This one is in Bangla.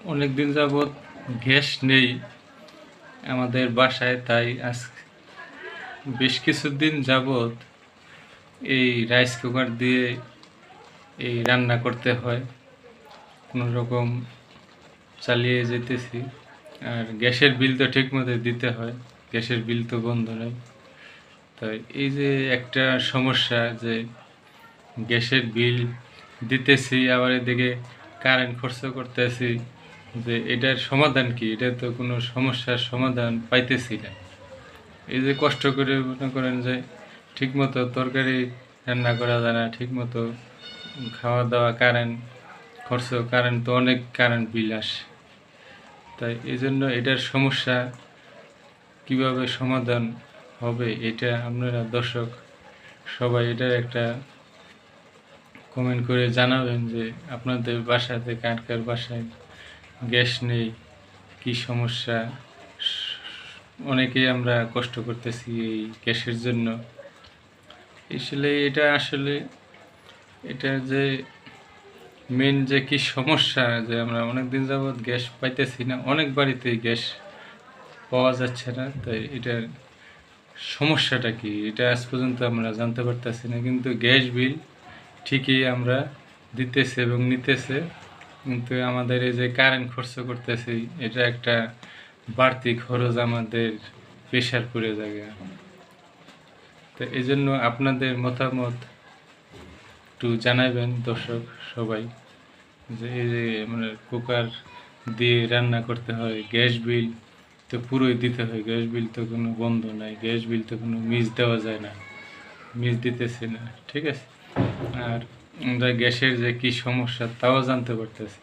অনেক দিন যাবৎ গ্যাস নেই আমাদের বাসায়, তাই আজ বেশ কিছুদিন যাবৎ এই রাইস কুকার দিয়ে এই রান্না করতে হয়, কোনো রকম চালিয়ে যেতেছি। আর গ্যাসের বিল তো ঠিক মতো দিতে হয়, গ্যাসের বিল তো বন্ধ নেই। তাই এই যে একটা সমস্যা যে গ্যাসের বিল দিতেছি, আবার এদিকে কারেন্ট খরচ করতেছি, যে এটার সমাধান কি? এটা তো কোনো সমস্যার সমাধান পাইতেছি না। এই যে কষ্ট করে মনে করেন যে ঠিকমতো তরকারি রান্না করা যায় না, ঠিকমতো খাওয়া দাওয়া, কারেন্ট খরচ, কারেন্ট তো অনেক কারেন্ট বিল আসে। তাই এই জন্য এটার সমস্যা কিভাবে সমাধান হবে, এটা আপনারা দর্শক সবাই এটার একটা কমেন্ট করে জানাবেন যে আপনাদের বাসাতে কার কার বাসায় গ্যাস নেই, কি সমস্যা। অনেকেই আমরা কষ্ট করতেছি এই গ্যাসের জন্য। আসলে এটা যে মেন যে কি সমস্যা, যে আমরা অনেক দিন যাবৎ গ্যাস পাইতেছি না, অনেক বাড়িতেই গ্যাস পাওয়া যাচ্ছে না। তাই এটার সমস্যাটা কি, এটা আজ পর্যন্ত আমরা জানতে পারতেছি না। কিন্তু গ্যাস বিল ঠিকই আমরা দিতেছে এবং নিতেছে, কিন্তু আমাদের এই যে কারেন্ট খরচ করতেছি, এটা একটা বাড়তি খরচ আমাদের প্রেশার পড়ে যায়। তো এই জন্য আপনাদের মতামত একটু জানাবেন দর্শক সবাই, যে এই যে মানে কুকার দিয়ে রান্না করতে হয়, গ্যাস বিল তো পুরোই দিতে হয়, গ্যাস বিল তো কোনো বন্ধ নাই, গ্যাস বিল তো কোনো মিস দেওয়া যায় না, মিস দিতেছে না, ঠিক আছে। আর আমরা গ্যাসের যে কি সমস্যা তাও জানতে পারতেছি।